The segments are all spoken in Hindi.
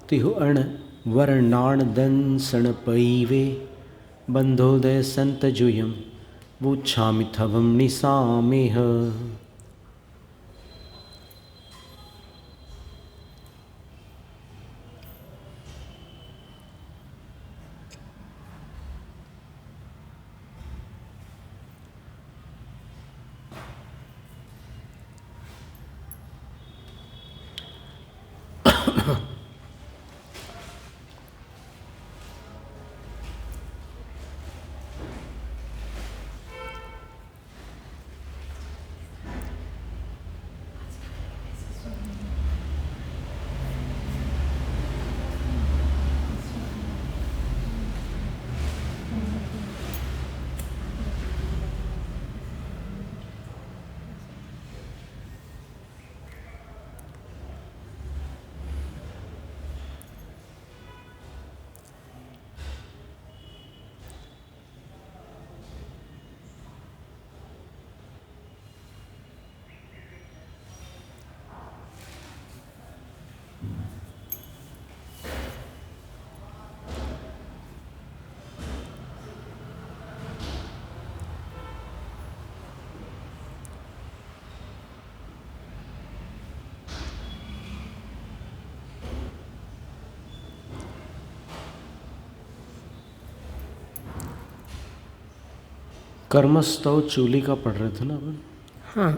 तिहु अण वर्णाण दंसण पैवे बंधोदय संत जुयम वुच्छामि थवम निसामेह। कर्मस्तव चूली का पढ़ रहे थे ना अपन? हाँ।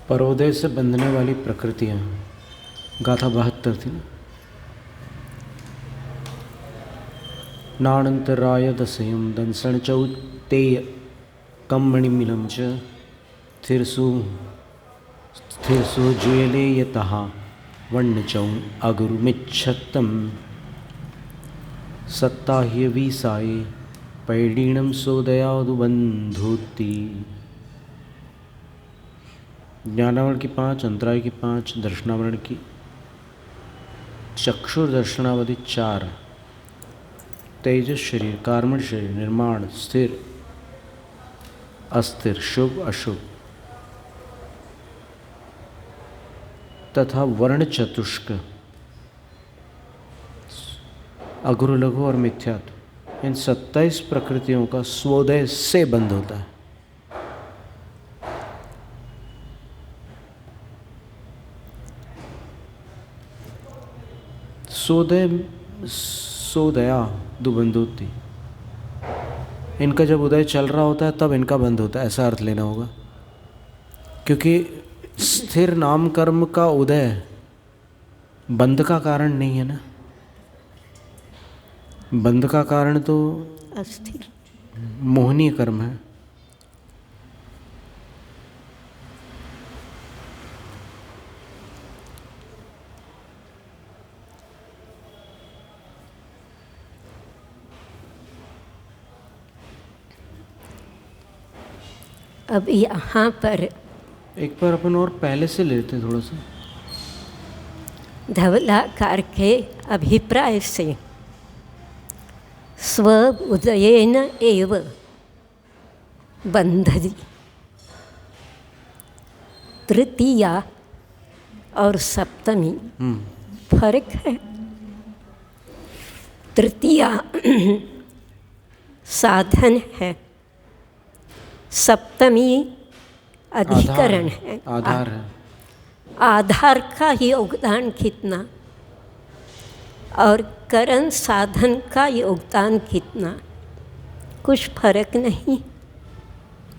परोदय से बंधने वाली प्रकृतियाँ, गाथा 72 थी ना। नाणंतराय दशयम दंसण चौतेय कम्मणिमिलं च स्थिरसु जुयले यतः वण्णचौ अगुरुमिच्छत्तम सत्ताह्य विसाये पैडीणं सोदयादुबन्धुति। ज्ञानावरण की 5, अंतराय की 5, दर्शनावरण की, चक्षुर्दर्शनावधि 4, तेजस शरीर, कार्मण शरीर, निर्माण, स्थिर अस्थिर, शुभ अशुभ तथा वर्ण चतुष्क, अगुरु लघु और मिथ्यात्व, इन 27 प्रकृतियों का स्वोदय से बंध होता है। सोदया दुबंधुति, इनका जब उदय चल रहा होता है तब इनका बंध होता है, ऐसा अर्थ लेना होगा। क्योंकि स्थिर नाम कर्म का उदय बंध का कारण नहीं है ना। बंध का कारण तो अस्थिर मोहनीय कर्म है। अब यहाँ पर एक बार अपन और पहले से लेते थोड़ा सा। धवलाकार के अभिप्राय से स्व उदयेन एव बंधति, तृतीया और सप्तमी फर्क है। तृतीया साधन है, सप्तमी अधिकरण है, आधार है। आधार का योगदान कितना और करण साधन का योगदान कितना, कुछ फर्क नहीं।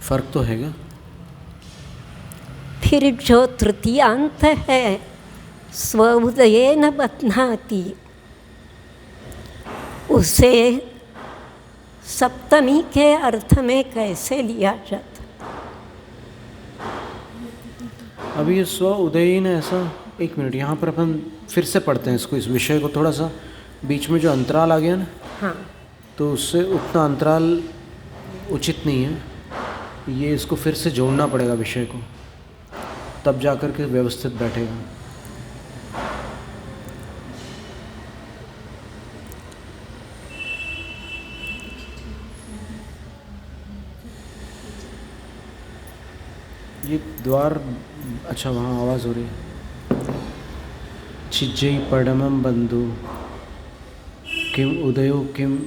फर्क तो हैगा। फिर जो तृतीयांत है स्व उदयेन बध्नाति, उसे सप्तमी के अर्थ में कैसे लिया जाता? अभी ये स्व उदयीन ऐसा, एक मिनट यहाँ पर अपन फिर से पढ़ते हैं इसको, इस विषय को थोड़ा सा। बीच में जो अंतराल आ गया ना, हाँ, तो उससे उतना अंतराल उचित नहीं है, ये इसको फिर से जोड़ना पड़ेगा विषय को, तब जाकर के व्यवस्थित बैठेगा। ये द्वार, अच्छा वहाँ आवाज़ हो रही है। छिज्जै पडमं बंधु किम उदयो किम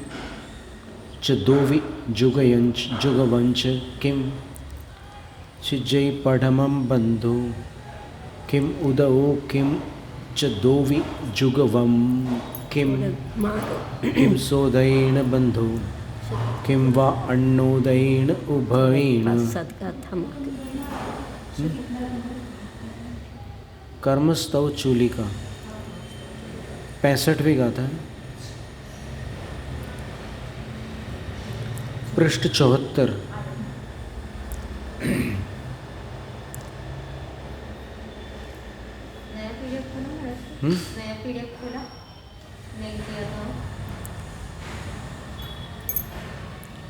च दोवि जुगवंच किम। छिज्जै पडमं बंधु किम उदयो किम च दोवि जुगवं किम। किम सोदयेन बंधु किम वा अन्नोदयेन उभयेन। कर्मस्तव चूलिका 65वीं गाथा है, पृष्ठ 74।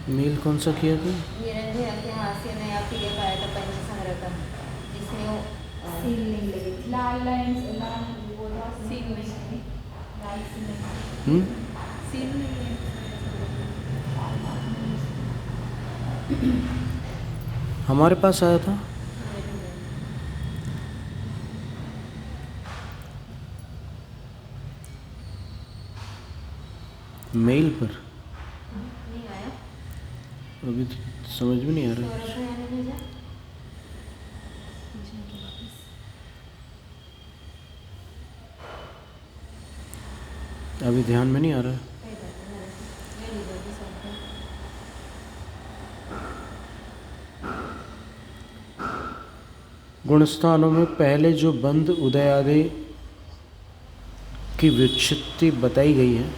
मेल कौन सा किया था? नया पीडीएफ आया था पंच संग्रह का, जिसमें वो सील नहीं लगे, लाल लाइंस, लाल वो था सील नहीं, लाल सील नहीं, हमारे पास आया था। मेल पर नहीं आया, अभी तो समझ में नहीं आ रहा है। अभी ध्यान में नहीं आ रहा है। गुणस्थानों में पहले जो बंध उदय आदि की विच्छित्ति बताई गई है,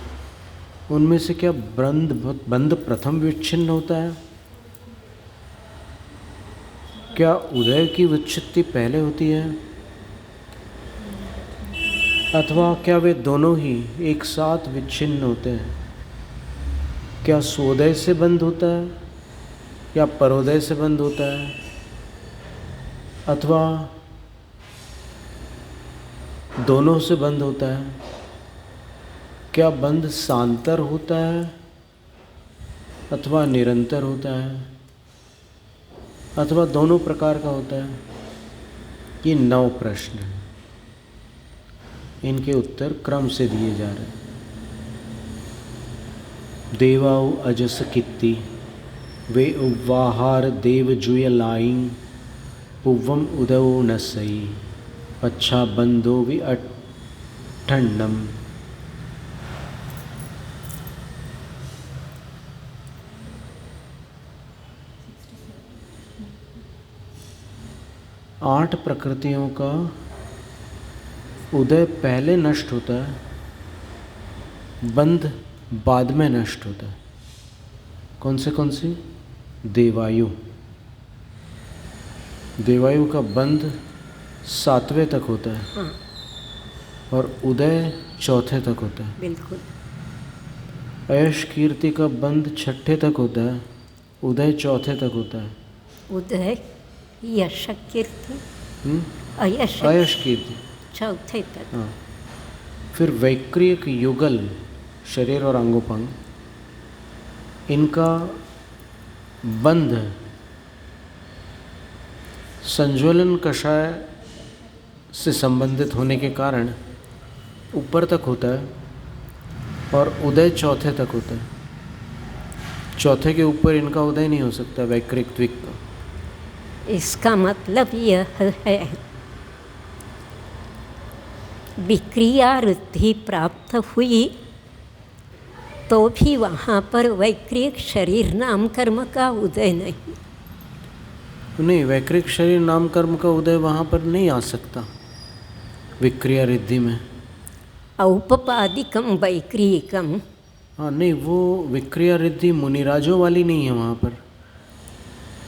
उनमें से क्या बंध प्रथम विच्छिन्न होता है? क्या उदय की विच्छित्ति पहले होती है, अथवा क्या वे दोनों ही एक साथ विच्छिन्न होते हैं? क्या सोदय से बंध होता है या परोदय से बंध होता है, अथवा दोनों से बंध होता है? क्या बंध सांतर होता है अथवा निरंतर होता है, अथवा दोनों प्रकार का होता है? ये 9 प्रश्न हैं, इनके उत्तर क्रम से दिए जा रहे हैं। देवाउ अजस कित्ती वे उवाहार देव जुय लाइं पुव्वम उदयो नसई पच्छा बंधो वि अठन्नम। आठ प्रकृतियों का उदय पहले नष्ट होता है, बंध बाद में नष्ट होता है। कौन से? देवायु। देवायु का बंध 7वें तक होता है। हाँ, और उदय 4थे तक होता है। बिल्कुल। अयश कीर्ति का बंध 6ठे तक होता है, उदय 4थे तक होता है। उदय यश कीर्ति, अयश कीर्ति 4थे तक। हाँ। फिर वैक्रियक युगल, शरीर और अंगोपंग, इनका बंध संज्वलन कषाय से संबंधित होने के कारण ऊपर तक होता है, और उदय 4थे तक होता है। 4थे के ऊपर इनका उदय नहीं हो सकता, वैक्रिक द्विक का। इसका मतलब यह है, विक्रिया रुद्धि प्राप्त हुई तो भी वहाँ पर वैक्रिक शरीर नाम कर्म का उदय नहीं। वैक्रिक शरीर नाम कर्म का उदय वहाँ पर नहीं आ सकता विक्रिया रिद्धि में। औपपादिकम वैक्रियकम, हाँ नहीं, वो विक्रिया रिद्धि मुनिराजों वाली नहीं है वहाँ पर।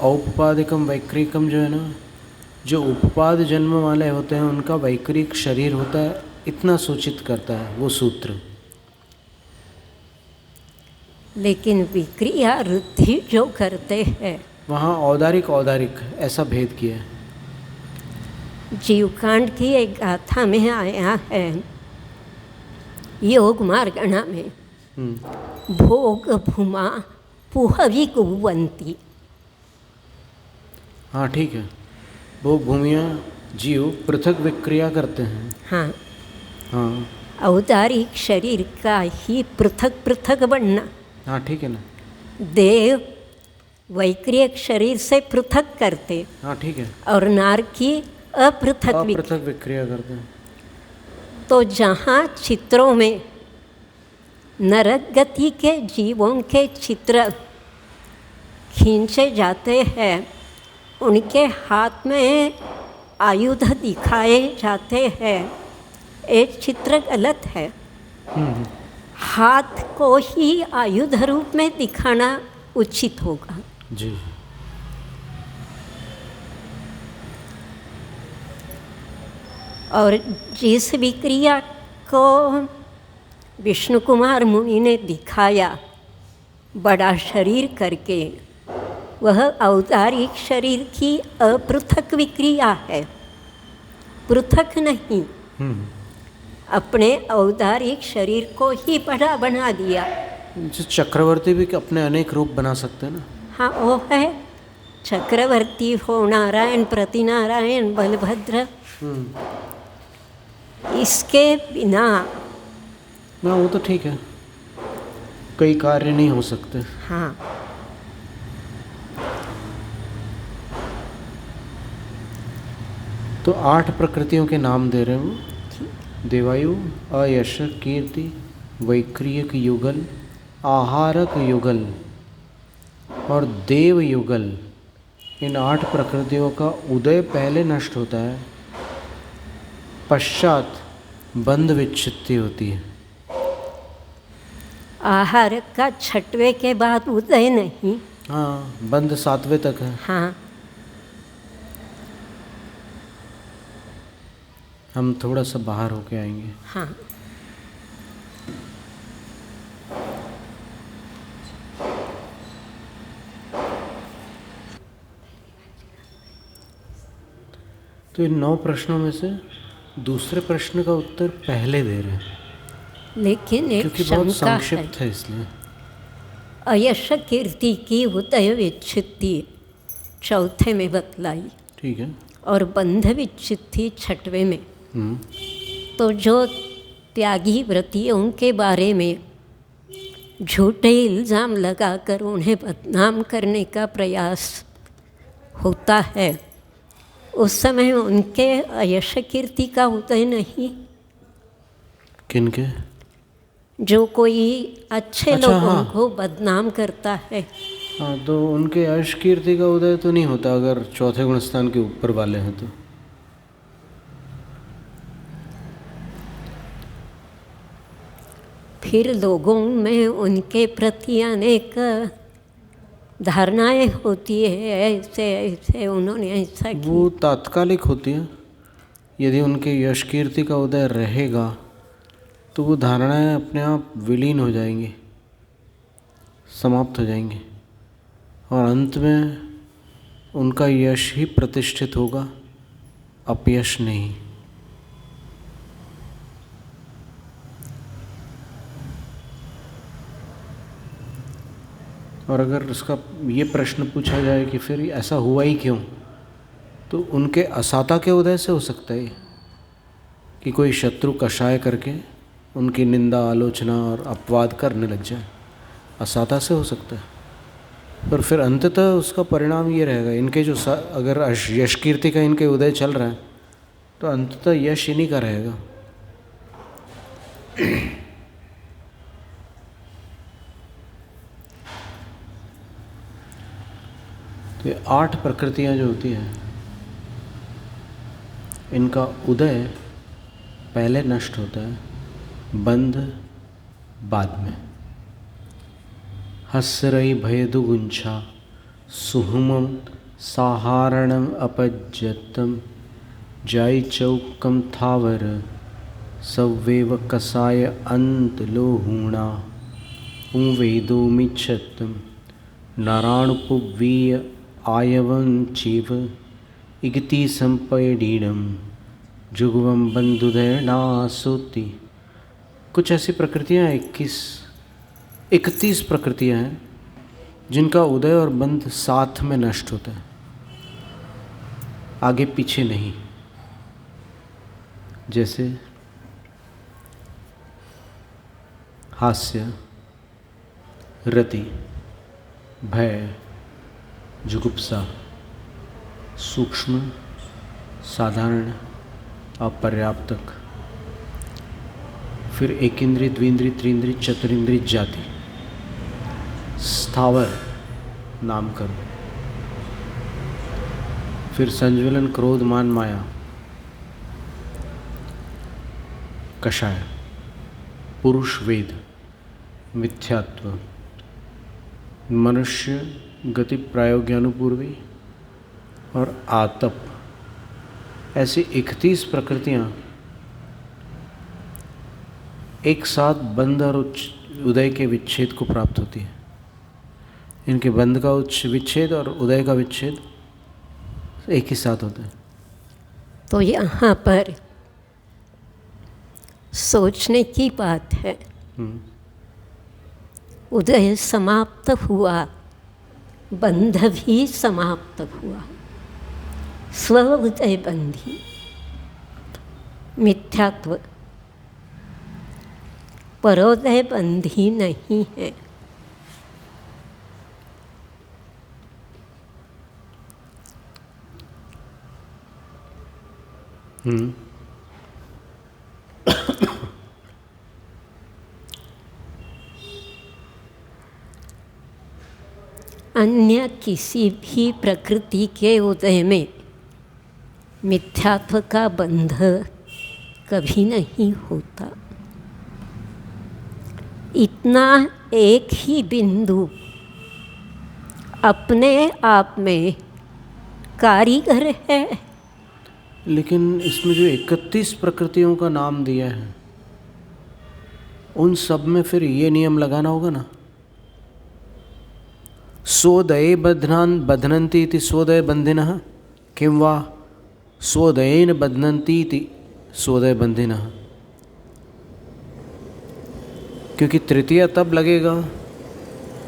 औपपादिकम वैक्रिकम जो है ना, जो उपपाद जन्म वाले होते हैं उनका वैक्रिक शरीर होता है, इतना सूचित करता है वो सूत्र। लेकिन विक्रिया वृद्धि जो करते हैं वहाँ औदारिक औदारिक ऐसा भेद किया है। जीवकांड की एक गाथा में आया है, योग मार्गणा में, भोग भूमा पुहवी कुवंती। हाँ ठीक है, भोग भूमियाँ जीव पृथक विक्रिया करते हैं। हाँ हाँ औदारिक शरीर का ही पृथक पृथक बनना। हाँ ठीक है ना। देव वैक्रियक शरीर से पृथक करते, हाँ ठीक है, और नारकी अपृथक अपृथक विक्रिया करते हैं। तो जहाँ चित्रों में नरक गति के जीवों के चित्र खींचे जाते हैं, उनके हाथ में आयुध दिखाए जाते हैं, एक चित्र गलत है। हाथ को ही आयुध रूप में दिखाना उचित होगा। जी और जिस विक्रिया को विष्णु कुमार मुनि ने दिखाया बड़ा शरीर करके, वह औदारिक शरीर की अपृथक विक्रिया है, पृथक नहीं। अपने औदारिक शरीर को ही बड़ा बना दिया। चक्रवर्ती भी अपने अनेक रूप बना सकते हैं ना। हाँ वो है, चक्रवर्ती हो, नारायण प्रतिनारायण बलभद्र, इसके बिना ना वो तो ठीक है, कई कार्य नहीं हो सकते। हाँ तो 8 प्रकृतियों के नाम दे रहे हो, देवायु, अयश, कीर्ति, वैक्रियक युगल, आहारक युगल और देव युगल। इन 8 प्रकृतियों का उदय पहले नष्ट होता है, पश्चात बंध विच्छित्ति होती है। आहारक का 6वें के बाद उदय नहीं। हाँ, बंध 7वें तक है। हाँ हम थोड़ा सा बाहर होके आएंगे। हाँ तो इन 9 प्रश्नों में से दूसरे प्रश्न का उत्तर पहले दे रहे हैं, लेकिन एक क्योंकि बहुत शंका संक्षिप्त है इसलिए। अयश कीर्ति की उदय विच्छित्ति 4थे में बतलाई, ठीक है। और बंध विच्छित्ति 6वें में। तो जो त्यागी व्रतियों के बारे में झूठे इल्ज़ाम लगाकर उन्हें बदनाम करने का प्रयास होता है, उस समय उनके अयश कीर्ति का उदय नहीं। किनके? जो कोई अच्छे लोगों हाँ। को बदनाम करता है। हाँ, तो उनके यश कीर्ति का उदय तो नहीं होता अगर 4थे गुणस्थान के ऊपर वाले हैं तो। फिर लोगों में उनके प्रति अनेक धारणाएं होती है, ऐसे ऐसे उन्होंने ऐसा किया। वो तात्कालिक होती है। यदि उनके यश कीर्ति का उदय रहेगा तो वो धारणाएं अपने आप विलीन हो जाएंगी, समाप्त हो जाएंगी, और अंत में उनका यश ही प्रतिष्ठित होगा, अपयश नहीं। और अगर उसका ये प्रश्न पूछा जाए कि फिर ऐसा हुआ ही क्यों, तो उनके असाता के उदय से हो सकता है कि कोई शत्रु कषाय करके उनकी निंदा, आलोचना और अपवाद करने लग जाए, असाता से हो सकता है। पर फिर अंततः उसका परिणाम ये रहेगा, इनके जो अगर यश कीर्ति का इनके उदय चल रहा है तो अंततः यश इन्हीं का रहेगा। तो ये 8 प्रकृतियाँ जो होती हैं, इनका उदय पहले नष्ट होता है, बंध बाद में। हस्रई भयदुगुंछा सुहुमम साहारणम अपज्यतम जाई चौकम थावर सवेव कसाय अंत लोहूणा। पुंवेदोमिच्छत् नारायणपुवीय आयवं चीव इगति संपयडीणम जुगवम बंधुदय नासोति। कुछ ऐसी प्रकृतियाँ 31 प्रकृतियाँ हैं जिनका उदय और बंध साथ में नष्ट होता है, आगे पीछे नहीं। जैसे हास्य, रति, भय, जुगुप्सा, सूक्ष्म, साधारण, अपर्याप्तक, फिर एक इंद्रिय, द्विंद्रिय, त्रिंद्रिय, चतुरिंद्रिय जाति, स्थावर, नामकर्म, फिर संज्वलन, क्रोध, मान, माया, कषाय, पुरुष, वेद, मिथ्यात्व, मनुष्य, गति प्रायोग्यानुपूर्वी और आतप। ऐसी 31 प्रकृतियाँ एक साथ बंध और उदय के विच्छेद को प्राप्त होती है। इनके बंध का विच्छेद और उदय का विच्छेद एक ही साथ होता है। तो यहाँ पर सोचने की बात है, उदय समाप्त हुआ, बंध भी समाप्त हुआ, स्व उदय बंधी, मिथ्यात्व, परोदय बंधी नहीं है। अन्य किसी भी प्रकृति के उदय में मिथ्यात्व का बंध कभी नहीं होता। इतना एक ही बिंदु अपने आप में कारीगर है। लेकिन इसमें जो 31 प्रकृतियों का नाम दिया है, उन सब में फिर ये नियम लगाना होगा ना, स्वोदये बध्नन्ति इति स्वोदय बंधिनः किं वा स्वोदयेन बध्नन्ति इति स्वोदय बंधिनः। क्योंकि तृतीया तब लगेगा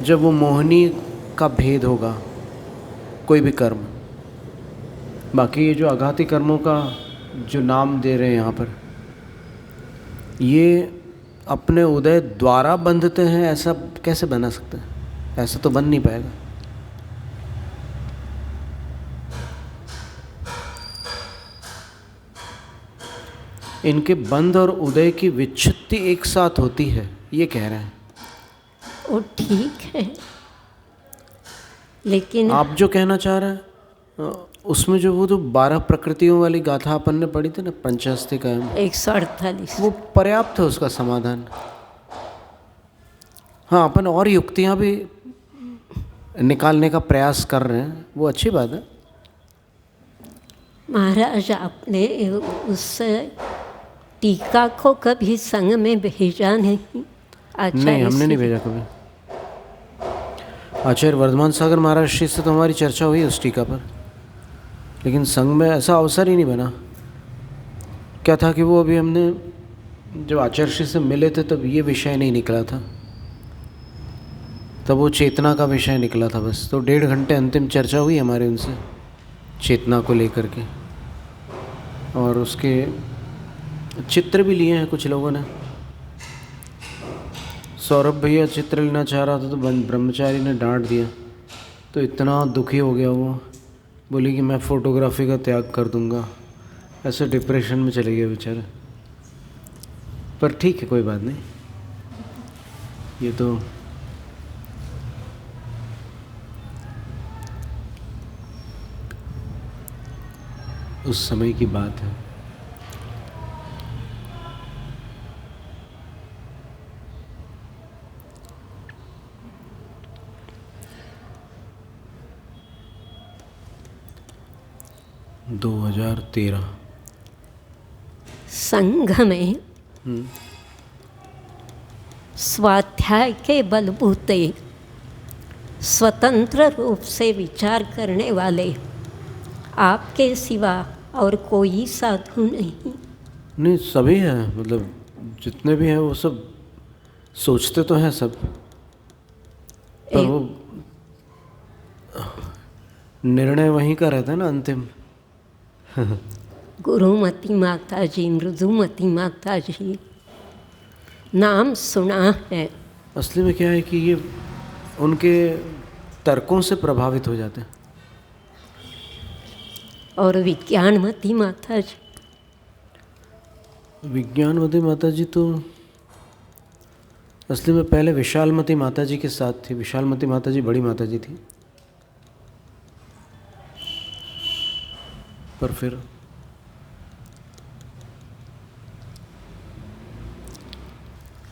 जब वो मोहिनी का भेद होगा, कोई भी कर्म। बाकी ये जो आघाती कर्मों का जो नाम दे रहे हैं यहाँ पर, ये अपने उदय द्वारा बंधते हैं, ऐसा कैसे बना सकते हैं? ऐसा तो बन नहीं पाएगा। इनके बंध और उदय की विच्छित्ति एक साथ होती है, ये कह रहे हैं। वो ठीक है, लेकिन आप जो कहना चाह रहे हैं उसमें जो वो 12 प्रकृतियों वाली गाथा अपन ने पढ़ी थी ना, पंचास्तिकायम 148, वो पर्याप्त है उसका समाधान। हाँ, अपन और युक्तियाँ भी निकालने का प्रयास कर रहे हैं, वो अच्छी बात है। महाराज, आपने उस टीका को कभी संग में भेजा नहीं? नहीं, हमने नहीं भेजा कभी। आचार्य वर्धमान सागर महाराज श्री से तो हमारी चर्चा हुई उस टीका पर, लेकिन संग में ऐसा अवसर ही नहीं बना। क्या था कि वो अभी हमने जब आचार्य श्री से मिले थे तब ये विषय नहीं निकला था, तब वो चेतना का विषय निकला था बस। तो 1.5 घंटे अंतिम चर्चा हुई हमारे उनसे चेतना को लेकर के, और उसके चित्र भी लिए हैं कुछ लोगों ने। सौरभ भैया चित्र लेना चाह रहा था तो ब्रह्मचारी ने डांट दिया, तो इतना दुखी हो गया वो, बोली कि मैं फ़ोटोग्राफी का त्याग कर दूंगा। ऐसे डिप्रेशन में चले गए बेचारे। पर ठीक है, कोई बात नहीं, ये तो उस समय की बात है। दो 2013 संघ में स्वाध्याय के बलबूते स्वतंत्र रूप से विचार करने वाले आपके सिवा और कोई साधु नहीं। सभी हैं, मतलब जितने भी हैं वो सब सोचते तो हैं सब, पर वो निर्णय वहीं का रहता है ना अंतिम। गुरुमती माता जी, मृदुमती माता जी, नाम सुना है। असली में क्या है कि ये उनके तर्कों से प्रभावित हो जाते हैं। और विज्ञानमती माता जी, विज्ञानमती माता जी तो असली में पहले विशालमती माता जी के साथ थी। विशालमती माता जी बड़ी माता जी थी, पर फिर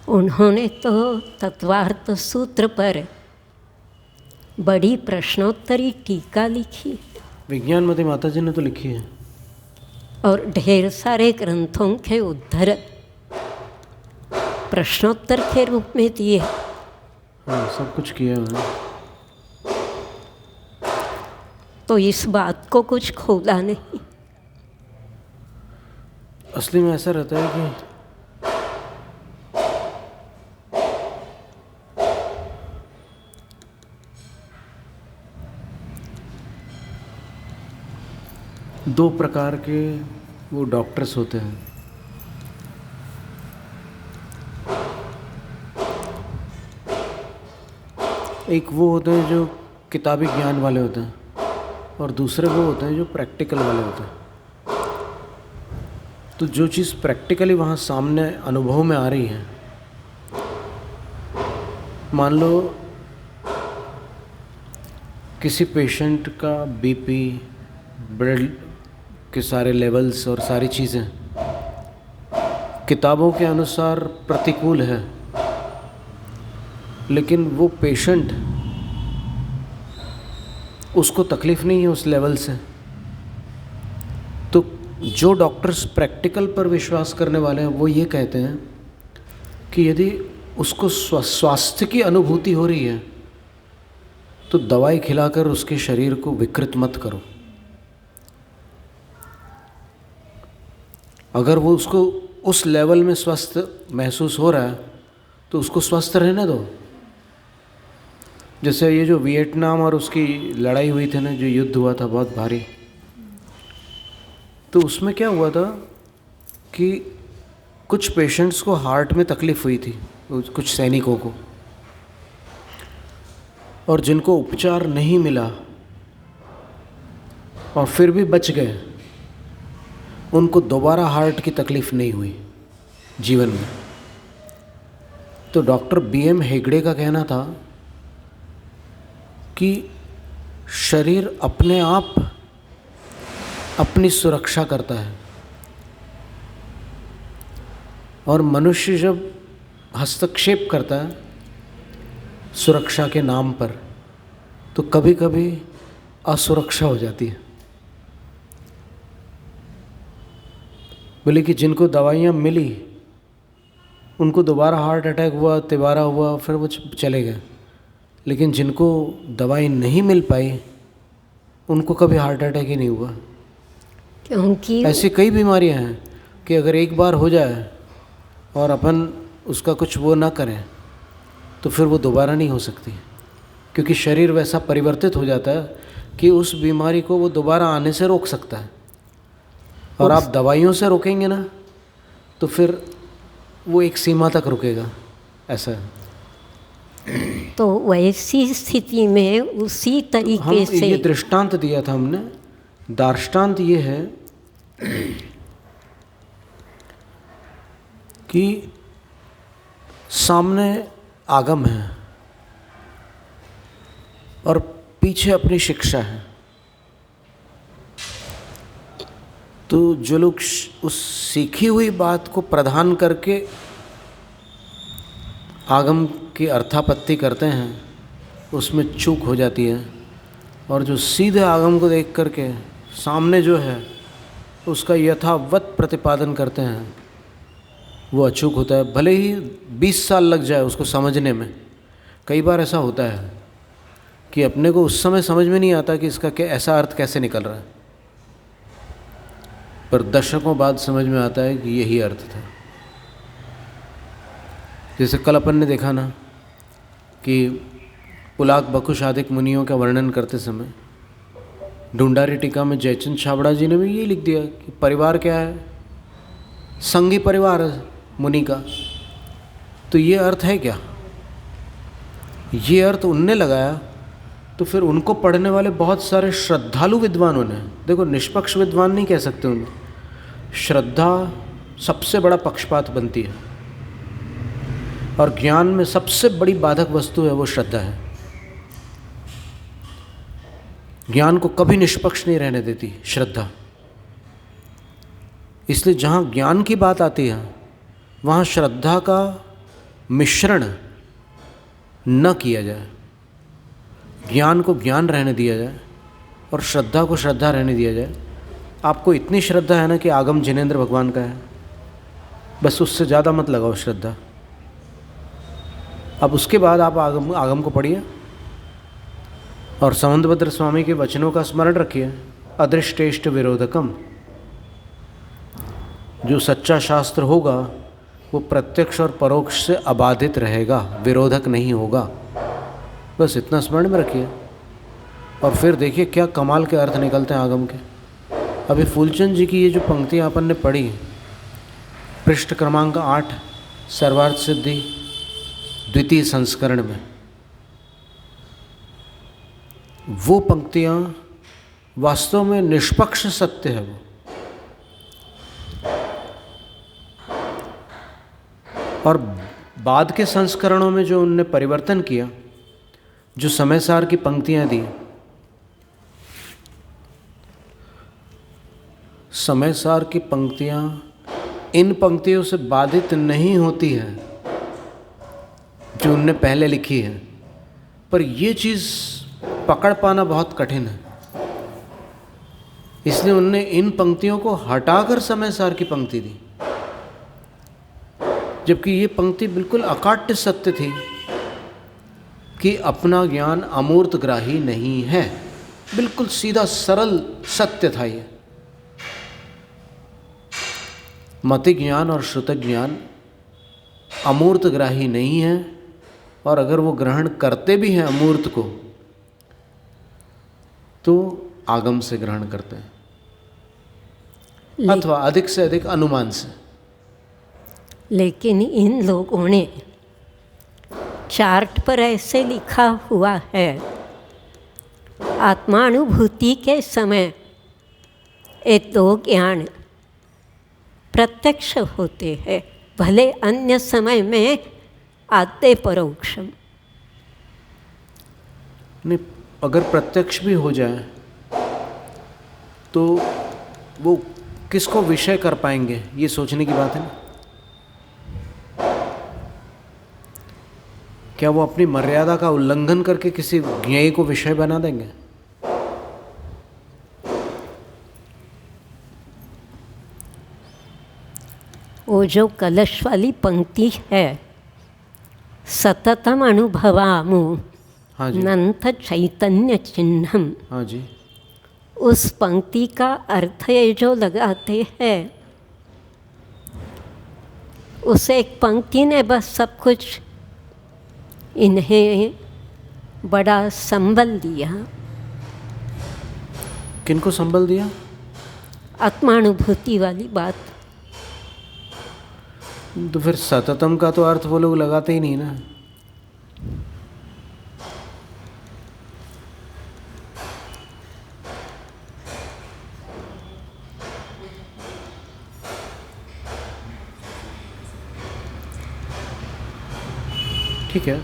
उन्होंने तो तत्वार्थ सूत्र पर बड़ी प्रश्नोत्तरी टीका लिखी। विज्ञानमती माता जी ने तो लिखी है, और ढेर सारे ग्रंथों के उद्धर प्रश्नोत्तर के रूप में दिए। हाँ, सब कुछ किया है। तो इस बात को कुछ खोला नहीं। असली में ऐसा रहता है कि दो प्रकार के वो डॉक्टर्स होते हैं। एक वो होते हैं जो किताबी ज्ञान वाले होते हैं, और दूसरे वो होते हैं जो प्रैक्टिकल वाले होते हैं। तो जो चीज़ प्रैक्टिकली वहाँ सामने अनुभव में आ रही है, मान लो किसी पेशेंट का बीपी, ब्लड के सारे लेवल्स और सारी चीज़ें किताबों के अनुसार प्रतिकूल है, लेकिन वो पेशेंट, उसको तकलीफ़ नहीं है उस लेवल से। तो जो डॉक्टर्स प्रैक्टिकल पर विश्वास करने वाले हैं वो ये कहते हैं कि यदि उसको स्वास्थ्य की अनुभूति हो रही है तो दवाई खिलाकर उसके शरीर को विकृत मत करो। अगर वो उसको उस लेवल में स्वस्थ महसूस हो रहा है तो उसको स्वस्थ रहने दो। जैसे ये जो वियतनाम और उसकी लड़ाई हुई थी ना, जो युद्ध हुआ था बहुत भारी, तो उसमें क्या हुआ था कि कुछ पेशेंट्स को हार्ट में तकलीफ़ हुई थी, कुछ सैनिकों को, और जिनको उपचार नहीं मिला और फिर भी बच गए, उनको दोबारा हार्ट की तकलीफ़ नहीं हुई जीवन में। तो डॉक्टर BM हेगड़े का कहना था कि शरीर अपने आप अपनी सुरक्षा करता है, और मनुष्य जब हस्तक्षेप करता है सुरक्षा के नाम पर तो कभी कभी असुरक्षा हो जाती है। बोले कि जिनको दवाइयाँ मिली उनको दोबारा हार्ट अटैक हुआ, तिबारा हुआ, फिर वो चले गए, लेकिन जिनको दवाई नहीं मिल पाई उनको कभी हार्ट अटैक ही नहीं हुआ। क्योंकि ऐसी कई बीमारियां हैं कि अगर एक बार हो जाए और अपन उसका कुछ वो ना करें तो फिर वो दोबारा नहीं हो सकती, क्योंकि शरीर वैसा परिवर्तित हो जाता है कि उस बीमारी को वो दोबारा आने से रोक सकता है। और आप दवाइयों से रोकेंगे ना तो फिर वो एक सीमा तक रुकेगा, ऐसा है। तो वैसी स्थिति में उसी तरीके से ये दृष्टांत दिया था हमने। दार्ष्टान्त ये है कि सामने आगम है और पीछे अपनी शिक्षा है। तो जो लोग उस सीखी हुई बात को प्रधान करके आगम की अर्थापत्ति करते हैं उसमें चूक हो जाती है, और जो सीधे आगम को देख करके सामने जो है उसका यथावत प्रतिपादन करते हैं वो अचूक होता है, भले ही 20 साल लग जाए उसको समझने में। कई बार ऐसा होता है कि अपने को उस समय समझ में नहीं आता कि इसका क्या ऐसा अर्थ कैसे निकल रहा है, पर दशकों बाद समझ में आता है कि यही अर्थ था। जैसे कल अपन ने देखा ना कि पुलाक बकुश आदि मुनियों का वर्णन करते समय ढूंढारी टीका में जयचंद छाबड़ा जी ने भी ये लिख दिया कि परिवार क्या है, संगी परिवार है मुनि का। तो ये अर्थ है क्या? ये अर्थ उनने लगाया, तो फिर उनको पढ़ने वाले बहुत सारे श्रद्धालु विद्वानों ने, देखो निष्पक्ष विद्वान नहीं कह सकते उन्हें, श्रद्धा सबसे बड़ा पक्षपात बनती है, और ज्ञान में सबसे बड़ी बाधक वस्तु है वो श्रद्धा है। ज्ञान को कभी निष्पक्ष नहीं रहने देती श्रद्धा। इसलिए जहाँ ज्ञान की बात आती है वहाँ श्रद्धा का मिश्रण न किया जाए, ज्ञान को ज्ञान रहने दिया जाए और श्रद्धा को श्रद्धा रहने दिया जाए। आपको इतनी श्रद्धा है ना कि आगम जिनेंद्र भगवान का है, बस उससे ज़्यादा मत लगाओ श्रद्धा। अब उसके बाद आप आगम को पढ़िए और समंतभद्र स्वामी के वचनों का स्मरण रखिए। अदृष्टेष्ट विरोधकम, जो सच्चा शास्त्र होगा वो प्रत्यक्ष और परोक्ष से अबाधित रहेगा, विरोधक नहीं होगा। बस इतना स्मरण में रखिए और फिर देखिए क्या कमाल के अर्थ निकलते हैं आगम के। अभी फूलचंद जी की ये जो पंक्तियाँ अपन ने पढ़ी, पृष्ठ क्रमांक 8 सर्वार्थ सिद्धि द्वितीय संस्करण में, वो पंक्तियाँ वास्तव में निष्पक्ष सत्य है वो। और बाद के संस्करणों में जो उनने परिवर्तन किया, जो समय सार की पंक्तियाँ दी, समय सार की पंक्तियाँ इन पंक्तियों से बाधित नहीं होती है जो उनने पहले लिखी है, पर ये चीज़ पकड़ पाना बहुत कठिन है। इसलिए उनने इन पंक्तियों को हटाकर समय सार की पंक्ति दी, जबकि ये पंक्ति बिल्कुल अकाट्य सत्य थी कि अपना ज्ञान अमूर्तग्राही नहीं है। बिल्कुल सीधा सरल सत्य था ये। मति ज्ञान और श्रुत ज्ञान अमूर्तग्राही नहीं है, और अगर वो ग्रहण करते भी हैं अमूर्त को तो आगम से ग्रहण करते हैं, अथवा अधिक से अधिक अनुमान से। लेकिन इन लोगों ने चार्ट पर ऐसे लिखा हुआ है, आत्मानुभूति के समय ये दो ज्ञान प्रत्यक्ष होते हैं, भले अन्य समय में आते परोक्षम। नहीं, अगर प्रत्यक्ष भी हो जाए तो वो किसको विषय कर पाएंगे, ये सोचने की बात है ना। क्या वो अपनी मर्यादा का उल्लंघन करके किसी ज्ञेय को विषय बना देंगे? वो जो कलश वाली पंक्ति है, सततम अनुभवामु हाँ जी, अनंत चैतन्य चिन्हम, हाँ जी, उस पंक्ति का अर्थ ये जो लगाते हैं, उस एक पंक्ति ने बस सब कुछ इन्हें बड़ा संबल दिया। किनको संबल दिया? आत्मानुभूति वाली बात। तो फिर सततम का तो अर्थ वो लोग लगाते ही नहीं ना। ठीक है,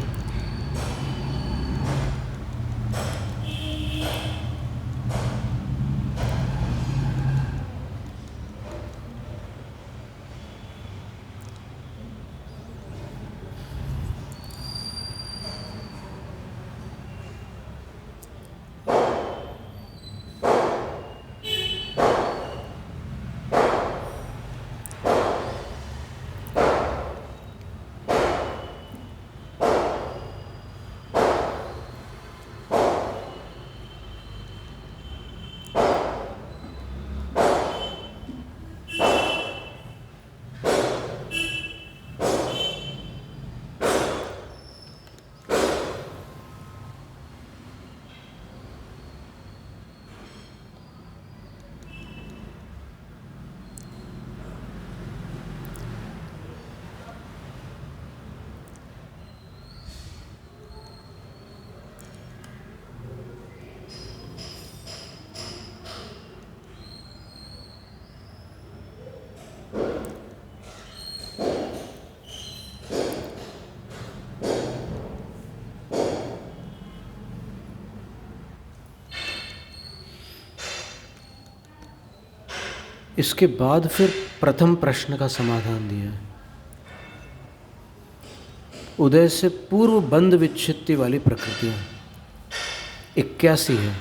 इसके बाद फिर प्रथम प्रश्न का समाधान दिया है। उदय से पूर्व बंध विच्छित्ति वाली प्रकृतियां 81 है।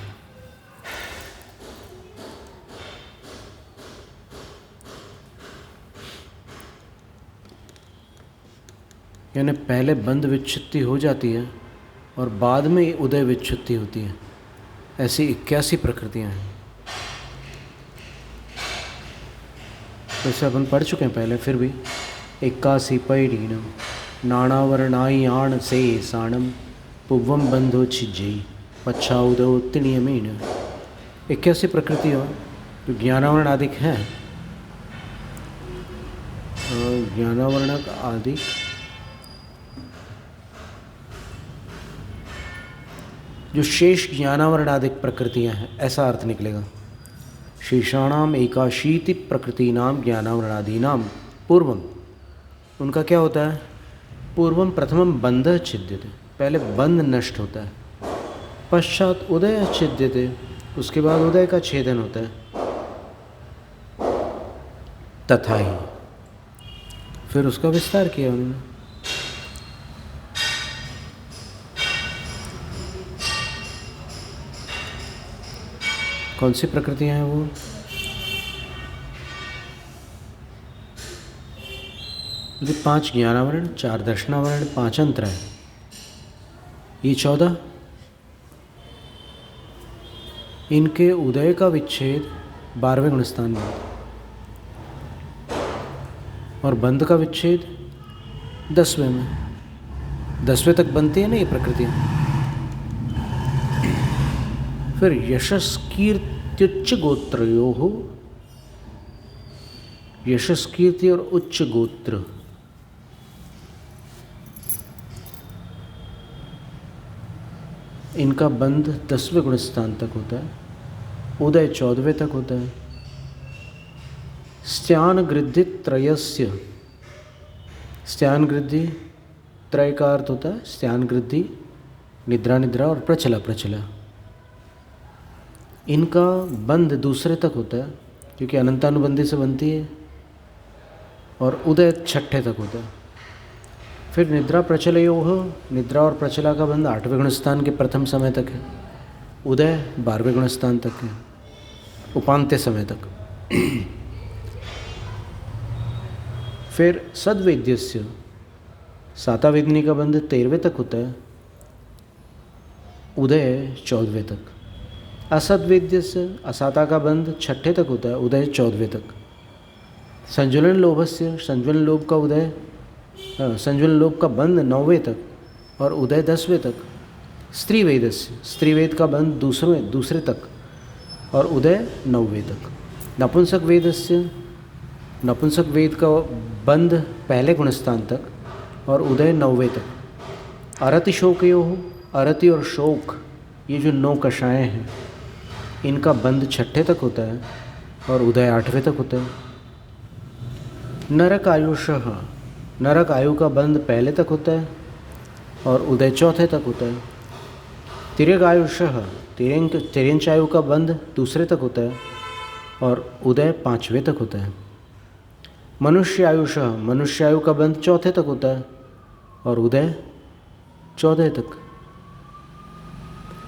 यानी पहले बंध विच्छित्ति हो जाती है और बाद में उदय विच्छित्ति होती है। ऐसी 81 प्रकृतियां हैं। वैसे अपन पढ़ चुके हैं पहले, फिर भी 81 पैरीणम नानावर्णायाण से साणम पुव्वम बंधो छिज्जई पच्छा उदो तिनियमीन। 81 प्रकृति हो जो ज्ञानावरण आदि हैं। ज्ञानावरण आदि जो शेष ज्ञानावरणादिक प्रकृतियां हैं, ऐसा अर्थ निकलेगा। शेषाणाम एकाशीति प्रकृतीनाम ज्ञानावरणादीनाम पूर्वम, उनका क्या होता है? पूर्वम प्रथमम बंध छिद्यते, पहले बंध नष्ट होता है। पश्चात उदय छिद्यते, उसके बाद उदय का छेदन होता है। तथा ही फिर उसका विस्तार किया उन्होंने। कौन सी प्रकृतियां हैं वो? यदि 5 ज्ञानावरण, 4 दर्शनावरण, 5 अंतर है, ये 14। इनके उदय का विच्छेद 12वें गुणस्थान में और बंध का विच्छेद 10वें में। 10वें तक बनती है ना ये प्रकृतियाँ। फिर यशस्कीर्त्युच्च गोत्रयो हो, यशस्कीर्ति और उच्च गोत्र, इनका बंध 10वें गुणस्थान तक होता है, उदय 14वें तक होता है। स्त्यान गृद्धि त्रयस्य, स्त्यान गृद्धि त्रय का अर्थ होता है स्त्यान गृद्धि, निद्रा निद्रा और प्रचला प्रचला। इनका बंध दूसरे तक होता है क्योंकि अनंतानुबंधी से बनती है, और उदय 6ठे तक होता है। फिर निद्रा प्रचलयोः, निद्रा और प्रचला का बंध 8वें गुणस्थान के प्रथम समय तक है, उदय 12वें गुणस्थान तक है, उपांत्य समय तक। फिर सद्वेद्यस्य, सातावेदनी का बंध 13वें तक होता है, उदय 14वें तक। असद्वेद्य से असाता का बंध 6ठे तक होता है, उदय 14वें तक। संज्वलन लोभस्य, संज्वलन लोभ का उदय, संज्वलन लोभ का बंध 9वें तक और उदय 10वें तक। स्त्रीवेदस्य, स्त्रीवेद का बंध दूसरे तक और उदय 9वें तक। नपुंसक वेदस्य, नपुंसक वेद का बंध पहले गुणस्थान तक और उदय 9वें तक। अरति शोकयोः, अरति और शोक, ये जो 9 कषाएँ हैं, इनका बंध 6ठे तक होता है और उदय 8वें तक होता है। नरक आयुषः, नरक आयु का बंध पहले तक होता है और उदय 4थे तक होता है। तिर्यक आयुषः, तिर्यंच आयु का बंध दूसरे तक होता है और उदय 5वें तक होता है। मनुष्य आयुषः, मनुष्य आयु का बंध 4थे तक होता है और उदय 14 तक।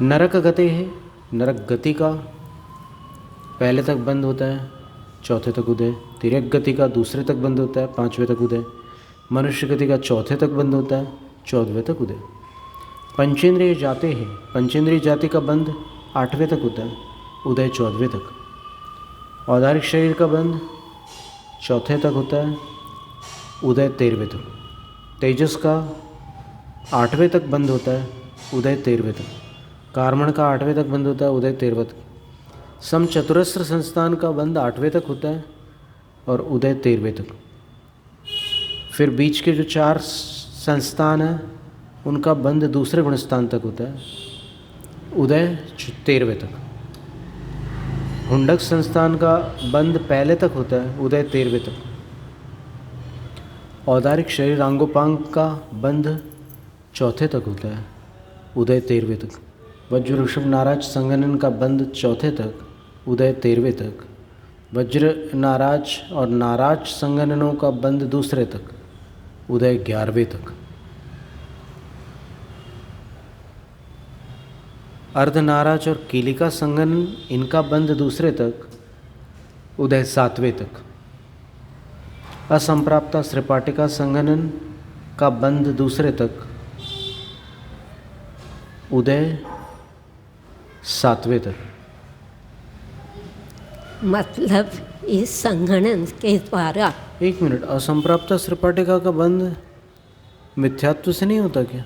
नरक गते है, नरक गति का पहले तक बंद होता है, 4थे तक उदय। तिर्यक गति का दूसरे तक बंद होता है, 5वें तक उदय। मनुष्य गति का 4थे तक बंद होता है, 14वें तक उदय। पंचेंद्रिय जाते हैं, पंचेंद्रिय जाति का बंध 8वें तक होता है, उदय 14वें तक। औदारिक शरीर का बंध 4थे तक होता है, उदय 13वें तक। तेजस का 8वें तक बंद होता है, उदय 13वें तक। कार्मण का 8वें तक बंद होता है, उदय 13वें तक। समचतुरस्र संस्थान का बंध 8वें तक होता है और उदय 13वें तक। फिर बीच के जो 4 संस्थान हैं उनका बंध दूसरे गुणस्थान तक होता है, उदय 13वें तक। हुंडक संस्थान का बंध पहले तक होता है, उदय 13वें तक। औदारिक शरीर अंगोपांग का बंध 4थे तक होता है, उदय 13वें तक। वज्र ऋषभ नाराज संगनन का बंध 4थे तक, उदय 13वें तक। वज्र नाराज और नाराज संगननों का बंध दूसरे तक, उदय 11वें तक। अर्धनाराज और कीलिका संगनन, इनका बंध दूसरे तक, उदय 7वें तक। असंप्राप्ता श्रीपाटिका संगनन का बंध दूसरे तक, उदय 7वें तक। मतलब इस संगणन के द्वारा। 1 मिनट, असंप्राप्ता श्रीपाटिका का बंध मिथ्यात्व से नहीं होता क्या?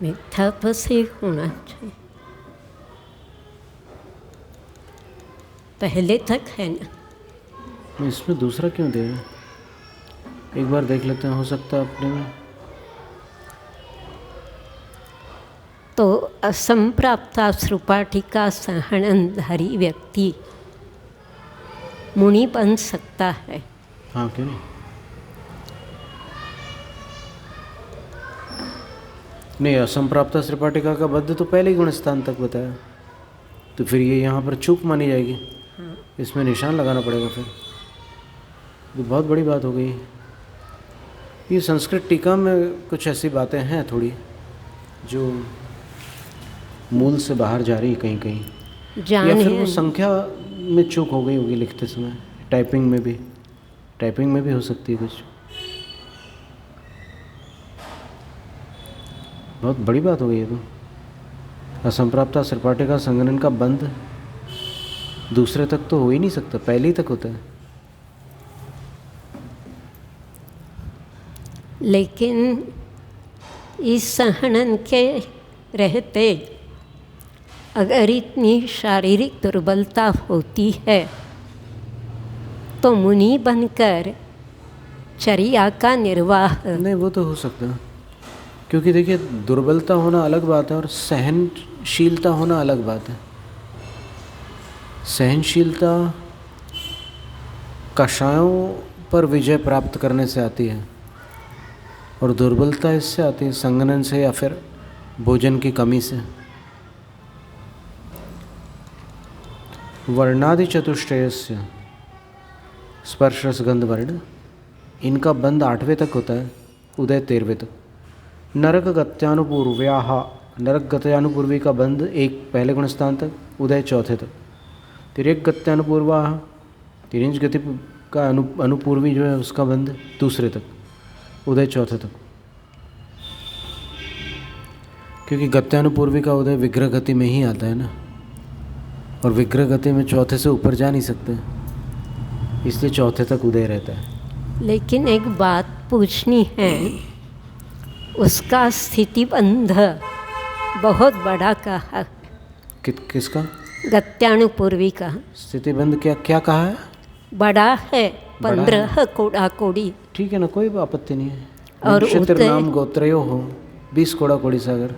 मिथ्यात्व से होना चाहिए, पहले तक है ना। इसमें दूसरा क्यों दे रहे हैं? एक बार देख लेते हैं, हो सकता है अपने में। तो असंप्राप्ता श्रुपाटिका सहननधारी व्यक्ति मुनि बन सकता है। हाँ, क्यों नहीं? नहीं, असंप्राप्ता श्रीपाटिका का बद्ध तो पहले ही गुण स्थान तक बताया, तो फिर ये यहाँ पर चूक मानी जाएगी। हाँ। इसमें निशान लगाना पड़ेगा फिर। ये बहुत बड़ी बात हो गई। ये संस्कृत टीका में कुछ ऐसी बातें हैं थोड़ी जो मूल से बाहर जा रही कहीं कहीं, या फिर वो संख्या में चूक हो गई होगी लिखते समय। टाइपिंग में भी हो सकती है कुछ। बहुत बड़ी बात हो गई है। तो असंप्राप्ता श्रीपाटिका संगनन का बंध दूसरे तक तो हो ही नहीं सकता, पहले ही तक होता है। लेकिन इस सहनन के रहते अगर इतनी शारीरिक दुर्बलता होती है तो मुनि बनकर चर्या का निर्वाह। नहीं, वो तो हो सकता है, क्योंकि देखिए दुर्बलता होना अलग बात है और सहनशीलता होना अलग बात है। सहनशीलता कषायों पर विजय प्राप्त करने से आती है और दुर्बलता इससे आती है संगनन से या फिर भोजन की कमी से। वर्णादि चतुष्टयस्य स्पर्श रस गंध वर्ण, इनका बंध 8वें तक होता है, उदय 13वें तक। नरक गत्यानुपूर्व्याः, नरक गत्यानुपूर्वी का बंध 1 पहले गुण स्थान तक, उदय 4थे तक। तिर्यक गत्यानुपूर्वाः, तिर्यंच गति का अनुपूर्वी जो है उसका बंध 2 तक, उदय 4थे तक। क्योंकि गत्यानुपूर्वी का उदय विग्रह गति में ही आता है ना, और विग्रह गति में 4थे से ऊपर जा नहीं सकते, इसलिए 4थे तक उदय रहता है। लेकिन एक बात पूछनी है, उसका स्थिति बंध बहुत बड़ा कहा। किसका? गत्यानुपूर्वी का स्थिति बंध क्या कहा है? बड़ा है, 15 कोड़ा कोड़ी। ठीक है ना, कोई आपत्ति नहीं है। और नक्षत्र नाम गोत्रयो हो 20 कोड़ा कोड़ी सागर।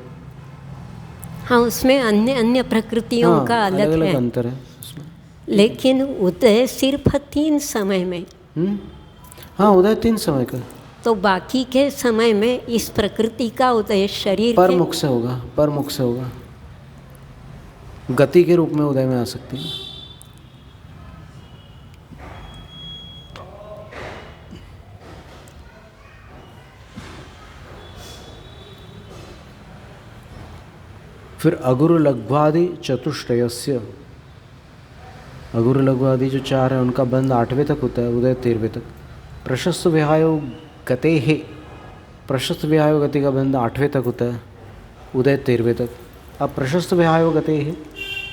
हाँ, उसमें अन्य प्रकृतियों का अलग है, अंतर है उसमें। लेकिन उदय सिर्फ 3 समय में। हाँ, उदय 3 समय का, तो बाकी के समय में इस प्रकृति का उदय शरीर पर मुख से होगा, पर मुख से होगा, गति के रूप में उदय में आ सकती है। फिर अगुरु लघ्वादि चतुष्टयस्य, अगुरु लघ्वादि जो 4 है उनका बंध 8वें तक होता है, उदय 13वें तक। प्रशस्त विहायो गते है, प्रशस्त विहायो गति का बंध 8वें तक होता है, उदय 13वें तक। अब प्रशस्त विहायो गते है,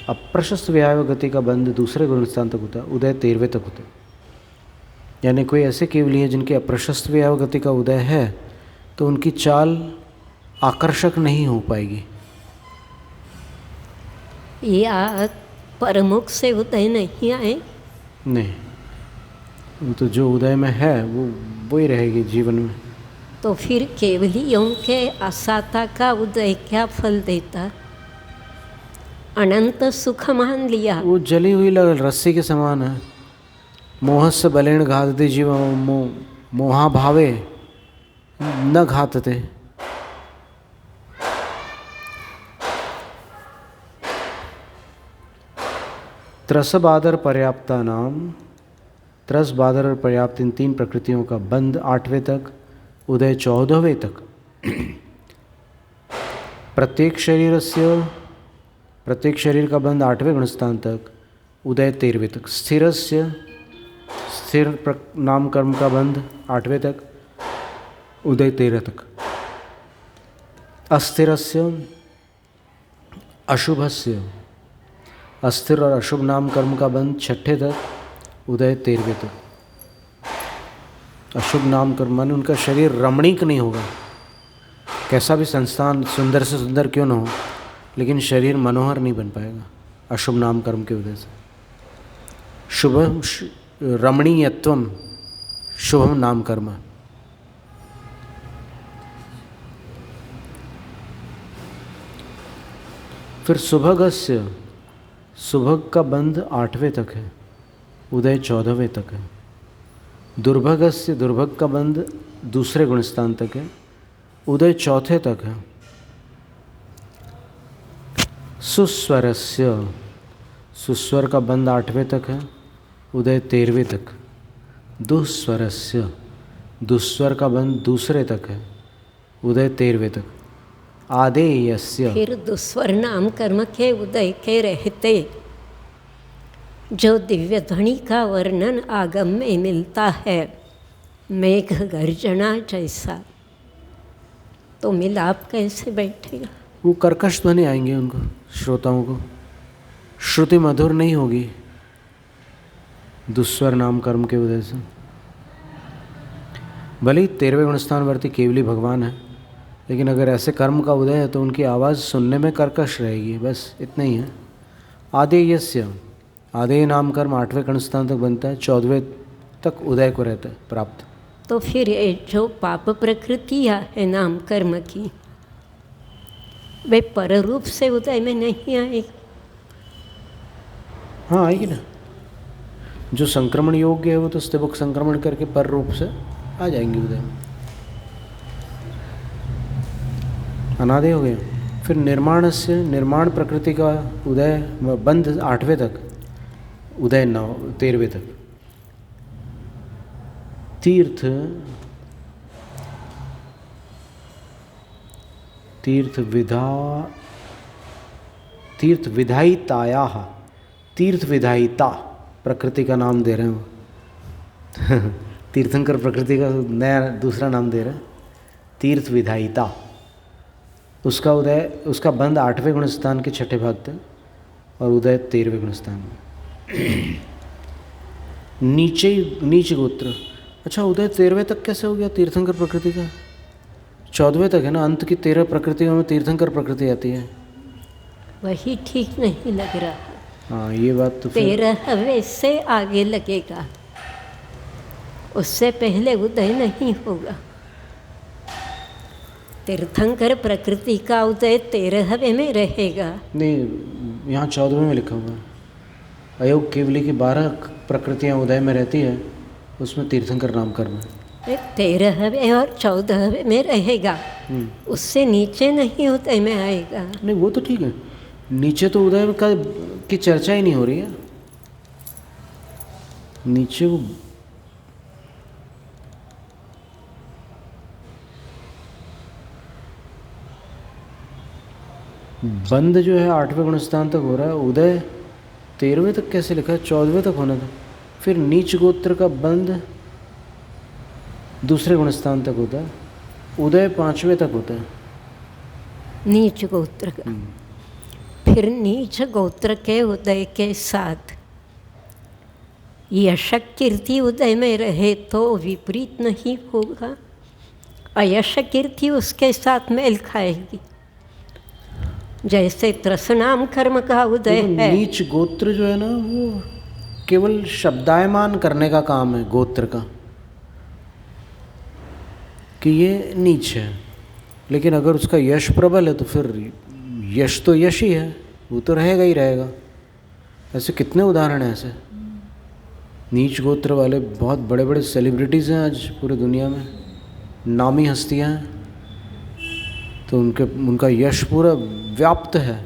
अप्रशस्त विहायो गति का बंध दूसरे गुण स्थान तक होता है, उदय 13वें तक होता है। यानी कोई ऐसे केवली है जिनके अप्रशस्त विहायो गति का उदय है तो उनकी चाल आकर्षक नहीं हो पाएगी। या परमुख से उदय नहीं आए? नहीं, वो तो जो उदय में है वो ही रहेगी जीवन में। तो फिर केवलियों के असाता का उदय क्या फल देता? अनंत सुख मान लिया। वो जली हुई रस्सी के समान है। मोहस्य बलेन घातते जीव मोहा भावे न घातते। त्रस बादर पर्याप्ता नाम, त्रस बादर और पर्याप्त इन 3 प्रकृतियों का बंध 8वें तक, उदय 14वें तक। प्रत्येक शरीर का बंध 8वें गुणस्थान तक, उदय 13वें तक। स्थिर नाम कर्म का बंध 8वें तक, उदय 13 तक। अस्थिरस्य अशुभस्य, अस्थिर और अशुभ नाम कर्म का बंध 6ठे तक, उदय 13वें तक। अशुभ नाम कर्म माने उनका शरीर रमणीक नहीं होगा, कैसा भी संस्थान सुंदर से सुंदर क्यों ना हो, लेकिन शरीर मनोहर नहीं बन पाएगा अशुभ नाम कर्म की वजह से। शुभम रमणीयत्वम शुभम नाम कर्म। फिर सुभगस्य, सुभग का बंध 8वें तक है, उदय 14वें तक है। दुर्भगस्य, दुर्भग का बंध 2रे गुणस्थान तक है, उदय 4थे तक है। सुस्वरस्य, सुस्वर का बंध 8वें तक है, उदय 13वें तक। दुस्वरस्य, दुस्वर का बंध 2रे तक है, उदय 13वें तक। आदेयस्य, फिर दुस्वर नाम कर्म के उदय के रहते जो दिव्य ध्वनि का वर्णन आगम में मिलता है, मेघ गर्जना जैसा, तो मिलाप कैसे बैठेगा? वो कर्कश ध्वनि आएंगे उनको, श्रोताओं को, श्रुति मधुर नहीं होगी दुस्वर नाम कर्म के वजह से। भले ही 13वें गुणस्थानवर्ती केवली भगवान है, लेकिन अगर ऐसे कर्म का उदय है तो उनकी आवाज़ सुनने में कर्कश रहेगी, बस इतना ही है। आदेयस्य, आदेय नाम कर्म 8वें गुणस्थान तक बनता है, 14वें तक उदय को रहता है प्राप्त। तो फिर ये जो पाप प्रकृतियाँ है नाम कर्म की, वे पर रूप से उदय में नहीं आएगी? हाँ आएगी ना, जो संक्रमण योग्य है वो तो स्थिबुक संक्रमण करके पर रूप से आ जाएंगे उदय में, अनादि हो गए। फिर निर्माण से, निर्माण प्रकृति का उदय बंध 8वें तक, उदय 13वें तक। तीर्थ विधायिताया, तीर्थ विधायिता प्रकृति का नाम दे रहे हैं वो तीर्थंकर प्रकृति का नया दूसरा नाम दे रहे हैं, तीर्थ विधायिता। उसका उदय, उसका बंध 8वें गुणस्थान के 6ठे भाग तक और उदय 13वें गुणस्थान में। नीच गोत्र, अच्छा उदय 13वें तक कैसे हो गया तीर्थंकर प्रकृति का? 14वें तक है ना, अंत की 13 प्रकृतियों में तीर्थंकर प्रकृति आती है। वही ठीक नहीं लग रहा। हाँ ये बात तो 13वें से आगे लगेगा, उससे पहले उदय नहीं होगा। तीर्थंकर प्रकृति का उदय 13वें में रहेगा। नहीं, यहाँ 14वें में लिखा हुआ है, अयोग केवली की 12 प्रकृतियाँ उदय में रहती है, उसमें तीर्थंकर नाम कर्म है। 13वें और 14वें में रहेगा, उससे नीचे नहीं उदय में आएगा। नहीं वो तो ठीक है, नीचे तो उदय का की चर्चा ही नहीं हो रही है। नीचे वो बंद जो है 8वें गुणस्थान तक हो रहा है, उदय 13वें तक कैसे लिखा है? 14वें तक होना था। फिर नीच गोत्र का बंध 2रे गुणस्थान तक होता है, उदय 5वें तक होता है। नीच गोत्र का, फिर नीच गोत्र के उदय के साथ यश कीर्ति उदय में रहे तो विपरीत नहीं होगा, अयश कीर्ति उसके साथ मेल खाएगी। जैसे त्रसनाम कर्म का उदय है। नीच गोत्र जो है ना, वो केवल शब्दायमान करने का काम है गोत्र का, कि ये नीच है, लेकिन अगर उसका यश प्रबल है तो फिर यश तो यश ही है, वो तो रहेगा ही रहेगा। ऐसे कितने उदाहरण हैं ऐसे, नीच गोत्र वाले बहुत बड़े बड़े सेलिब्रिटीज़ हैं आज पूरी दुनिया में, नामी हस्तियां हैं, तो उनका यश पूरा व्याप्त है।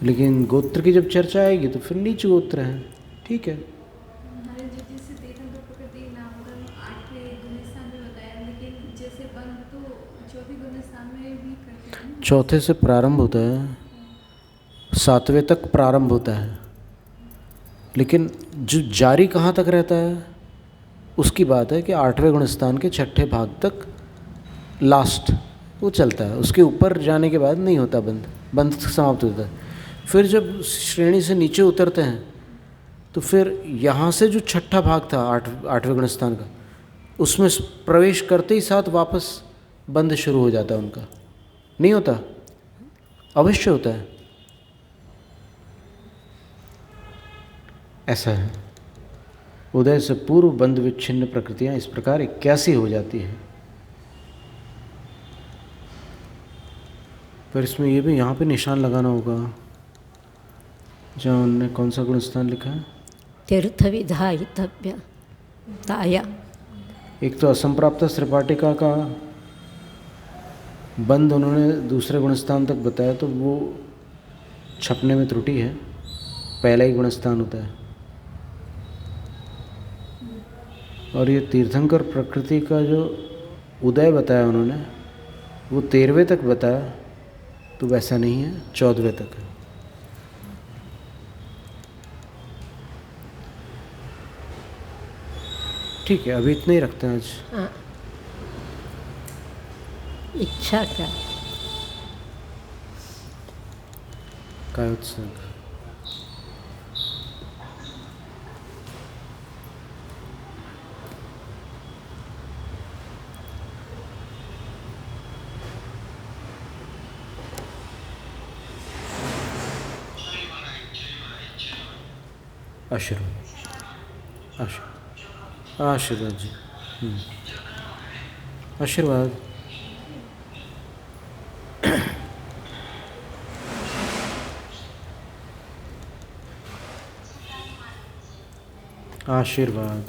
लेकिन गोत्र की जब चर्चा आएगी तो फिर नीच गोत्र है, ठीक है। हमारे जो जैसे तीर्थंकर प्रकृति नाम कर्म 8वें गुणस्थान में बताया, लेकिन जैसे बंध तो 4वें गुणस्थान में भी करते हैं। चौथे से प्रारंभ होता है, 7वें तक प्रारंभ होता है, लेकिन जो जारी कहाँ तक रहता है उसकी बात है कि 8वें गुणस्थान के 6ठे भाग तक लास्ट वो चलता है। उसके ऊपर जाने के बाद नहीं होता बंध, बंध समाप्त होता है। फिर जब श्रेणी से नीचे उतरते हैं तो फिर यहाँ से जो 6ठा भाग था 8वें गुणस्थान का, उसमें प्रवेश करते ही साथ वापस बंध शुरू हो जाता है उनका। नहीं होता? अवश्य होता है। ऐसा है। उदय से पूर्व बंध विच्छिन्न प्रकृतियाँ इस प्रकार 81 हो जाती हैं। पर इसमें ये भी यहाँ पे निशान लगाना होगा जहाँ उन्होंने कौन सा गुणस्थान लिखा है, तीर्थ विधायितव्य ताया। एक तो असंप्राप्त त्रिपाटिका का बंध उन्होंने दूसरे गुणस्थान तक बताया, तो वो छपने में त्रुटि है, पहला ही गुणस्थान होता है। और ये तीर्थंकर प्रकृति का जो उदय बताया उन्होंने वो 13वें तक बताया, तो वैसा नहीं है, 14वें तक है। ठीक है, अभी इतना ही रखते हैं आज। हाँ, इच्छा का कायोत्सर्ग। आशीर्वाद, आशीर्वाद जी, आशीर्वाद। आशीर्वाद।